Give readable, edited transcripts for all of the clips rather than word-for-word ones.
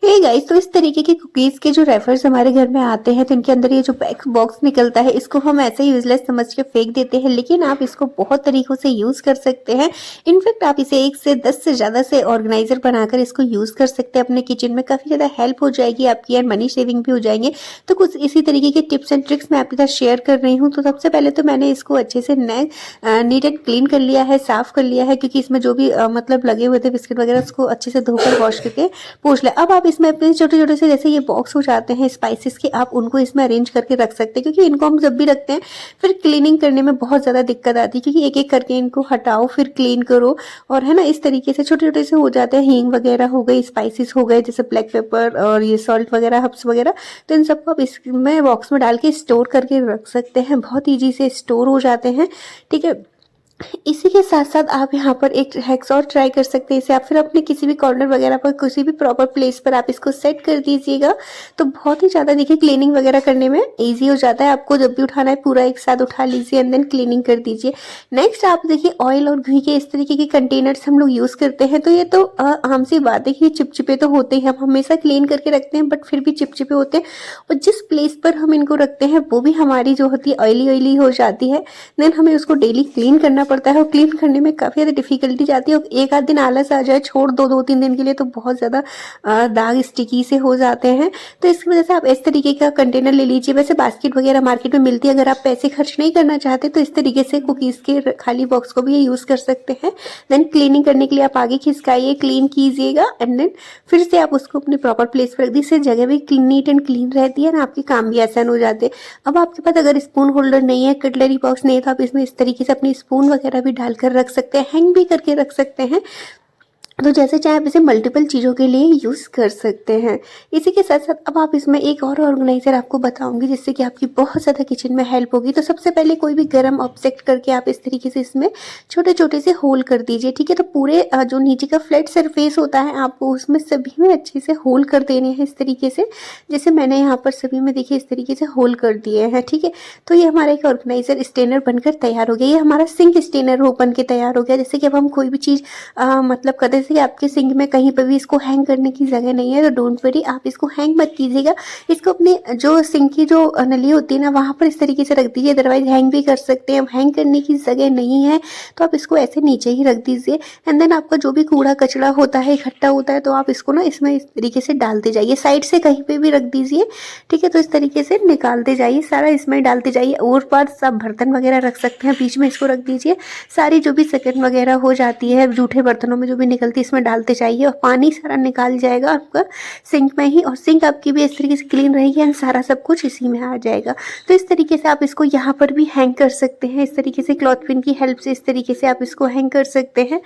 Hey guys, तो इस तरीके के कुकीज़ के जो रेफर्स हमारे घर में आते हैं तो इनके अंदर ये जो बैक बॉक्स निकलता है इसको हम ऐसे ही यूज़लेस समझ के फेंक देते हैं, लेकिन आप इसको बहुत तरीकों से यूज़ कर सकते हैं। इनफैक्ट आप इसे 1 से 10 से ज़्यादा से ऑर्गेनाइज़र बनाकर इसको यूज़ कर सकते हैं अपने किचन में। काफ़ी ज़्यादा हेल्प हो जाएगी आपकी एंड मनी सेविंग भी हो जाएँगे। तो कुछ इसी तरीके के टिप्स एंड ट्रिक्स मैं आपके साथ शेयर कर रही हूँ। तो सबसे पहले तो मैंने इसको अच्छे से नीट एंड क्लीन कर लिया है, साफ़ कर लिया है, क्योंकि इसमें जो भी मतलब लगे हुए थे बिस्किट वगैरह उसको अच्छे से धोकर वॉश करके पूछ लें। अब आप इसमें अपने छोटे-छोटे से जैसे ये बॉक्स हो जाते हैं स्पाइसेस के, आप उनको इसमें अरेंज करके रख सकते हैं, क्योंकि इनको हम जब भी रखते हैं फिर क्लीनिंग करने में बहुत ज़्यादा दिक्कत आती है, क्योंकि एक-एक करके इनको हटाओ फिर क्लीन करो। और है ना, इस तरीके से छोटे-छोटे से हो जाते हैं। हींग वगैरह हो गई, स्पाइसेस हो गए जैसे ब्लैक पेपर और ये सॉल्ट वगैरह, हर्ब्स वगैरह, तो इन सबको आप इसमें बॉक्स में डाल के स्टोर करके रख सकते हैं। बहुत ईज़ी से स्टोर हो जाते हैं, ठीक है। इसी के साथ-साथ आप यहाँ पर एक हैक्स और ट्राई कर सकते हैं। इसे आप फिर अपने किसी भी कॉर्नर वगैरह पर, किसी भी प्रॉपर प्लेस पर आप इसको सेट कर दीजिएगा, तो बहुत ही ज़्यादा देखिए क्लीनिंग वगैरह करने में ईज़ी हो जाता है। आपको जब भी उठाना है पूरा एक साथ उठा लीजिए एंड देन क्लीनिंग कर दीजिए। नेक्स्ट आप देखिए ऑयल और घी के इस तरीके के कंटेनर्स हम लोग यूज़ करते हैं, तो ये तो आम सी बात है कि चिपचिपे तो होते ही, हम हमेशा क्लीन करके रखते हैं बट फिर भी चिपचिपे होते हैं, और जिस प्लेस पर हम इनको रखते हैं वो भी हमारी जो होती है ऑयली-ऑयली हो जाती है। देन हमें उसको डेली क्लीन करना पड़ता है, और क्लीन करने में काफ़ी ज़्यादा डिफ़िकल्टी जाती है। और एक आध दिन आलस आ जाए, छोड़ दो 2-3 दिन के लिए, तो बहुत ज़्यादा दाग स्टिकी से हो जाते हैं। तो इसकी वजह से आप इस तरीके का कंटेनर ले लीजिए। वैसे बास्केट वगैरह मार्केट में मिलती है, अगर आप पैसे खर्च नहीं करना चाहते तो इस तरीके से कुकीज़ के खाली बॉक्स को भी ये यूज़ कर सकते हैं। देन क्लीनिंग करने के लिए आप आगे खिसकाइए, क्लीन कीजिएगा एंड देन फिर से आप उसको अपने प्रॉपर प्लेस पर रख दीजिए। इससे जगह भी नीट एंड क्लीन रहती है ना, आपके काम भी आसान हो जाते हैं। अब आपके पास अगर स्पून होल्डर नहीं है, कटलरी बॉक्स नहीं है, तो आप इसमें इस तरीके से अपनी स्पून वगैरह भी डालकर रख सकते हैं, हैंग भी करके रख सकते हैं। तो जैसे चाहे आप इसे मल्टीपल चीज़ों के लिए यूज़ कर सकते हैं। इसी के साथ-साथ अब आप इसमें एक और ऑर्गेनाइज़र आपको बताऊँगी जिससे कि आपकी बहुत ज़्यादा किचन में हेल्प होगी। तो सबसे पहले कोई भी गरम ऑब्जेक्ट करके आप इस तरीके से इसमें छोटे-छोटे से होल कर दीजिए, ठीक है? तो पूरे जो नीचे का फ्लैट सरफेस होता है, आपको उसमें सभी में अच्छे से होल कर देने हैं इस तरीके से। जैसे मैंने यहाँ पर सभी में देखिए इस तरीके से होल कर दिए हैं, ठीक है? तो ये हमारा एक ऑर्गेनाइज़र स्टेनर बनकर तैयार हो गया। ये हमारा सिंक स्टेनर हो बन के तैयार हो गया। जैसे कि अब हम कोई भी चीज़ मतलब कहते हैं कि आपके सिंक में कहीं पर भी इसको हैंग करने की जगह नहीं है, तो डोंट वरी, आप इसको हैंग मत कीजिएगा। इसको अपने जो सिंक की जो नली होती है ना, वहाँ पर इस तरीके से रख दीजिए। अदरवाइज हैंग भी कर सकते हैं। हैंग करने की जगह नहीं है तो आप इसको ऐसे नीचे ही रख दीजिए एंड देन आपका जो भी कूड़ा कचरा होता है, इकट्ठा होता है, तो आप इसको ना इसमें इस तरीके से डालते जाइए। साइड से कहीं पे भी रख दीजिए, ठीक है? तो इस तरीके से निकालते जाइए, सारा इसमें डालते जाइए। और पार सब बर्तन वगैरह रख सकते हैं, बीच में इसको रख दीजिए। सारी जो भी सेकंड वगैरह हो जाती है जूठे बर्तनों में जो भी निकलती है, इसमें डालते जाइए और पानी सारा निकाल जाएगा आपका सिंक में ही, और सिंक आपकी भी इस तरीके से क्लीन रहेगी एंड सारा सब कुछ इसी में आ जाएगा। तो इस तरीके से आप इसको यहाँ पर भी हैंग कर सकते हैं। इस तरीके से क्लॉथ पिन की हेल्प से इस तरीके से आप इसको हैंग कर सकते हैं।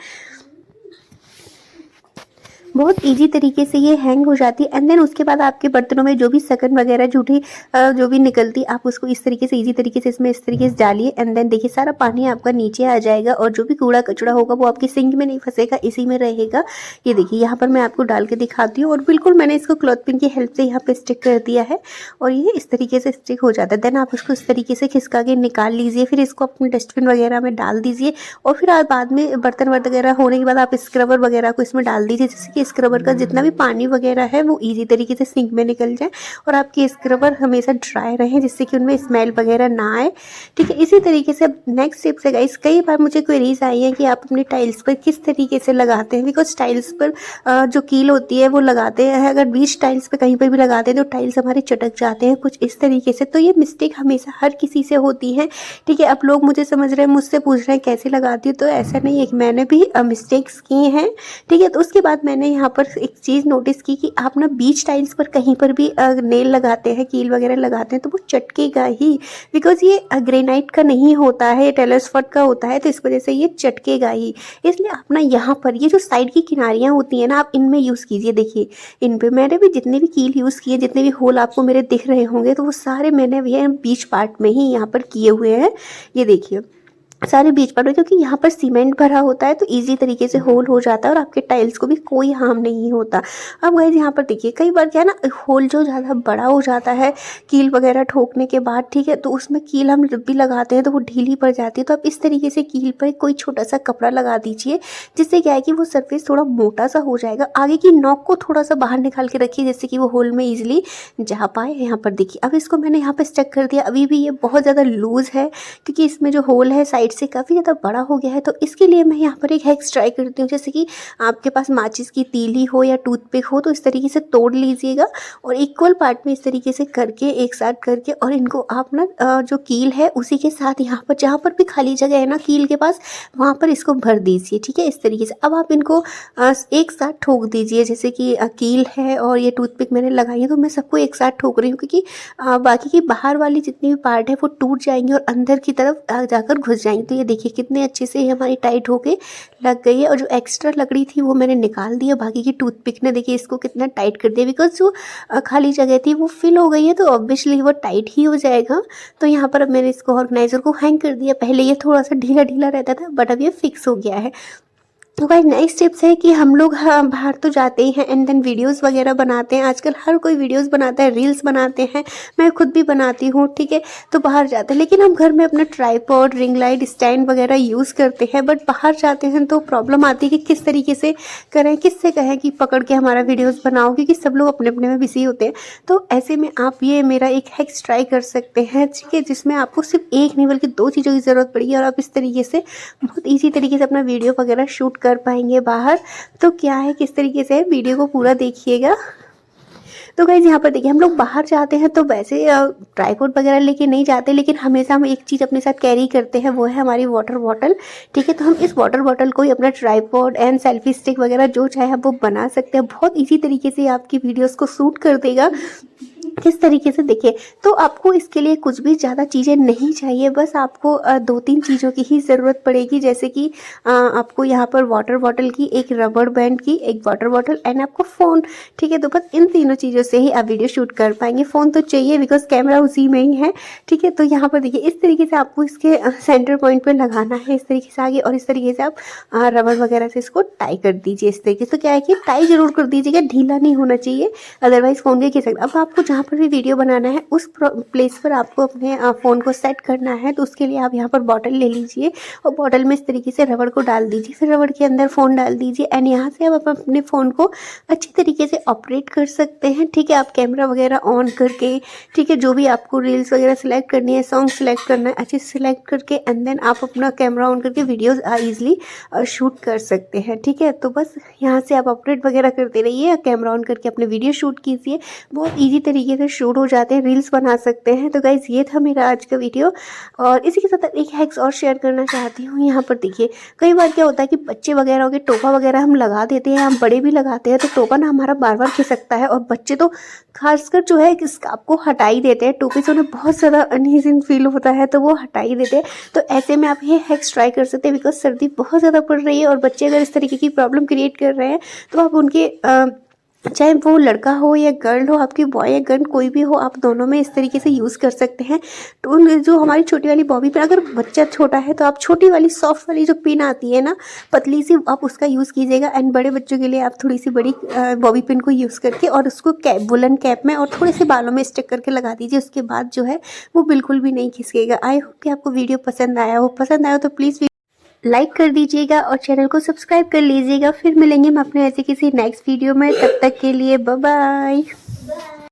बहुत ईजी तरीके से ये हैंग हो जाती है एंड देन उसके बाद आपके बर्तनों में जो भी सकन वगैरह जूठी जो भी निकलती है, आप उसको इस तरीके से ईजी तरीके से इसमें इस तरीके से डालिए एंड देन देखिए सारा पानी आपका नीचे आ जाएगा, और जो भी कूड़ा कचरा होगा वो आपके सिंक में नहीं फंसेगा, इसी में रहेगा। ये देखिए यहाँ पर मैं आपको डाल के दिखाती हूँ, और बिल्कुल मैंने इसको क्लॉथ पिन की हेल्प से यहाँ पे स्टिक कर दिया है और ये इस तरीके से स्टिक हो जाता है। देन आप इसको इस तरीके से खिसका के निकाल लीजिए, फिर इसको अपने डस्टबिन वगैरह में डाल दीजिए, और फिर आप बाद में बर्तन वगैरह होने के बाद आप स्क्रबर वगैरह को इसमें डाल दीजिए, जिससे कि स्क्रबर का जितना भी पानी वगैरह है वो इजी तरीके से सिंक में निकल जाए और आपके स्क्रबर हमेशा ड्राई रहे, जिससे कि उनमें स्मेल वगैरह ना आए, ठीक है? इसी तरीके से नेक्स्ट स्टेप से गाइस, कई बार मुझे क्वेरीज आई है कि आप अपने टाइल्स पर किस तरीके से लगाते हैं, बिकॉज टाइल्स पर जो कील होती है वो लगाते हैं, अगर बीच टाइल्स पे कहीं पर भी लगाते हैं तो टाइल्स हमारे चटक जाते हैं कुछ इस तरीके से। तो ये मिस्टेक हमेशा हर किसी से होती है, ठीक है? अब लोग मुझे समझ रहे हैं, मुझसे पूछ रहे हैं कैसे लगाती हूँ, तो ऐसा नहीं है कि मैंने भी मिस्टेक्स की हैं, ठीक है? तो उसके बाद मैंने यहाँ पर एक चीज़ नोटिस की कि आप ना बीच टाइल्स पर कहीं पर भी नेल लगाते हैं, कील वगैरह लगाते हैं, तो वो चटकेगा ही, बिकॉज ये ग्रेनाइट का नहीं होता है, टेलर्स फट का होता है, तो इस वजह से ये चटकेगा ही। इसलिए आप ना यहाँ पर ये जो साइड की किनारियाँ होती हैं ना, आप इनमें यूज़ कीजिए। देखिए इन पे मैंने भी जितने भी कील यूज़ किए, जितने भी होल आपको मेरे दिख रहे होंगे, तो वो सारे मैंने भी बीच पार्ट में ही यहाँ पर किए हुए हैं। ये देखिए सारे बीच पर, क्योंकि यहाँ पर सीमेंट भरा होता है तो इजी तरीके से होल हो जाता है और आपके टाइल्स को भी कोई हार्म नहीं होता। अब गाइस यहाँ पर देखिए कई बार क्या है ना, होल जो ज़्यादा बड़ा हो जाता है कील वगैरह ठोकने के बाद, ठीक है, तो उसमें कील हम जब भी लगाते हैं तो वो ढीली पड़ जाती है। तो आप इस तरीके से कील पर कोई छोटा सा कपड़ा लगा दीजिए, जिससे क्या है कि वो सरफेस थोड़ा मोटा सा हो जाएगा। आगे की नॉक को थोड़ा सा बाहर निकाल के रखिए, जिससे कि वो होल में ईजिली जा पाए। यहाँ पर देखिए अब इसको मैंने यहाँ पर स्टक कर दिया। अभी भी ये बहुत ज़्यादा लूज़ है, क्योंकि इसमें जो होल है साइड से काफ़ी ज़्यादा बड़ा हो गया है। तो इसके लिए मैं यहाँ पर एक हैक्स ट्राई करती हूँ, जैसे कि आपके पास माचिस की तीली हो या टूथपिक हो तो इस तरीके से तोड़ लीजिएगा और इक्वल पार्ट में इस तरीके से करके एक साथ करके, और इनको आप ना जो कील है उसी के साथ यहाँ पर जहाँ पर भी खाली जगह है ना कील के पास, वहाँ पर इसको भर दीजिए, ठीक है, इस तरीके से। अब आप इनको एक साथ ठोक दीजिए, जैसे कि कील है और ये टूथपिक मैंने लगाई है तो मैं सबको एक साथ ठोक रही हूँ, क्योंकि बाकी की बाहर वाली जितनी भी पार्ट है वो टूट जाएंगे और अंदर की तरफ जाकर घुस जाएंगे। तो ये देखिए कितने अच्छे से ये हमारी टाइट होके लग गई है, और जो एक्स्ट्रा लकड़ी थी वो मैंने निकाल दी है। बाकी की टूथपिक ने देखिए इसको कितना टाइट कर दिया, बिकॉज जो खाली जगह थी वो फिल हो गई है तो ऑब्वियसली वो टाइट ही हो जाएगा। तो यहाँ पर अब मैंने इसको ऑर्गेनाइजर को हैंग कर दिया। पहले ये थोड़ा सा ढीला ढीला रहता था बट अब ये फिक्स हो गया है। तो गाइस नेक्स्ट टिप्स है कि हम लोग बाहर तो जाते ही हैं एंड देन वीडियोस वगैरह बनाते हैं। आजकल हर कोई वीडियोस बनाता है, रील्स बनाते हैं, मैं खुद भी बनाती हूँ, ठीक है। तो बाहर जाते हैं लेकिन हम घर में अपना ट्राइपॉड, रिंग लाइट, स्टैंड वगैरह यूज़ करते हैं, बट बाहर जाते हैं तो प्रॉब्लम आती है कि किस तरीके से करें, किससे कहें कि पकड़ के हमारा वीडियोज़ बनाओ, क्योंकि सब लोग अपने अपने में बिजी होते हैं। तो ऐसे में आप ये मेरा एक हैक्स ट्राई कर सकते हैं, ठीक है, जिसमें आपको सिर्फ एक नहीं बल्कि दो चीज़ों की ज़रूरत पड़ेगी और आप इस तरीके से बहुत ईजी तरीके से अपना वीडियो वगैरह शूट कर पाएंगे बाहर। तो क्या है किस तरीके से वीडियो को पूरा देखिएगा। तो गाइस यहाँ पर देखिए हम लोग बाहर जाते हैं तो वैसे ट्राइपॉड वगैरह लेके नहीं जाते, लेकिन हमेशा हम एक चीज़ अपने साथ कैरी करते हैं, वो है हमारी वाटर बॉटल, ठीक है। तो हम इस वाटर बॉटल को ही अपना ट्राइपॉड एंड सेल्फी स्टिक वगैरह जो चाहे आप वो बना सकते हैं। बहुत ईजी तरीके से आपकी वीडियोज़ को शूट कर देगा। किस तरीके से देखिए, तो आपको इसके लिए कुछ भी ज़्यादा चीज़ें नहीं चाहिए, बस आपको दो तीन चीज़ों की ही ज़रूरत पड़ेगी, जैसे कि आपको यहाँ पर वाटर बॉटल की, एक रबड़ बैंड की, एक वाटर बॉटल एंड आपको फ़ोन, ठीक है। तो बस इन तीनों चीज़ों से ही आप वीडियो शूट कर पाएंगे। फ़ोन तो चाहिए बिकॉज कैमरा उसी में ही है, ठीक है। तो यहाँ पर देखिए इस तरीके से आपको इसके सेंटर पॉइंट पर लगाना है, इस तरीके से आगे, और इस तरीके से आप रबड़ वगैरह से इसको टाई कर दीजिए इस तरीके से। तो क्या है कि टाई ज़रूर कर दीजिएगा, ढीला नहीं होना चाहिए, अदरवाइज फ़ोन के खिसक। अब आपको जहाँ पर भी वीडियो बनाना है उस प्लेस पर आपको अपने फ़ोन को सेट करना है। तो उसके लिए आप यहाँ पर बॉटल ले लीजिए और बॉटल में इस तरीके से रबड़ को डाल दीजिए, फिर रबड़ के अंदर फ़ोन डाल दीजिए एंड यहाँ से आप अपने फ़ोन को अच्छी तरीके से ऑपरेट कर सकते हैं, ठीक है। आप कैमरा वगैरह ऑन करके, ठीक है, जो भी आपको रील्स वगैरह सिलेक्ट करनी है, सॉन्ग सिलेक्ट करना है, अच्छे से सिलेक्ट करके एंड देन आप अपना कैमरा ऑन करके वीडियोज़ ईजिली शूट कर सकते हैं, ठीक है। तो बस यहाँ से आप ऑपरेट वगैरह करते रहिए, कैमरा ऑन करके अपने वीडियो शूट कीजिए, बहुत ईजी तरीके से शूट हो जाते हैं, रील्स बना सकते हैं। तो गाइज़ ये था मेरा आज का वीडियो, और इसी के साथ एक हैक्स और शेयर करना चाहती हूँ। यहाँ पर देखिए कई बार क्या होता है कि बच्चे वगैरह के टोपा वगैरह हम लगा देते हैं, हम बड़े भी लगाते हैं, तो टोपा ना हमारा बार बार खिसकता है और बच्चे तो खासकर जो है इस आपको हटा ही देते हैं, टोपे से उन्हें बहुत ज़्यादा अनईजी फील होता है तो वो हटा ही देते हैं। तो ऐसे में आप ये हैक्स ट्राई कर सकते हैं, बिकॉज सर्दी बहुत ज़्यादा पड़ रही है और बच्चे अगर इस तरीके की प्रॉब्लम क्रिएट कर रहे हैं तो आप उनके चाहे वो लड़का हो या गर्ल हो, आपकी बॉय या गर्ल कोई भी हो, आप दोनों में इस तरीके से यूज़ कर सकते हैं। तो जो हमारी छोटी वाली बॉबी पिन, अगर बच्चा छोटा है तो आप छोटी वाली सॉफ्ट वाली जो पिन आती है ना पतली सी, आप उसका यूज़ कीजिएगा। एंड बड़े बच्चों के लिए आप थोड़ी सी बड़ी बॉबी पिन को यूज़ करके और उसको कैप, वुलन कैप में और थोड़े से बालों में स्टिक करके लगा दीजिए। उसके बाद जो है वो बिल्कुल भी नहीं खिसकेगा। आई होप कि आपको वीडियो पसंद आया हो। पसंद आया तो प्लीज़ लाइक कर दीजिएगा और चैनल को सब्सक्राइब कर लीजिएगा। फिर मिलेंगे हम अपने ऐसे किसी नेक्स्ट वीडियो में, तब तक के लिए बाय बाय।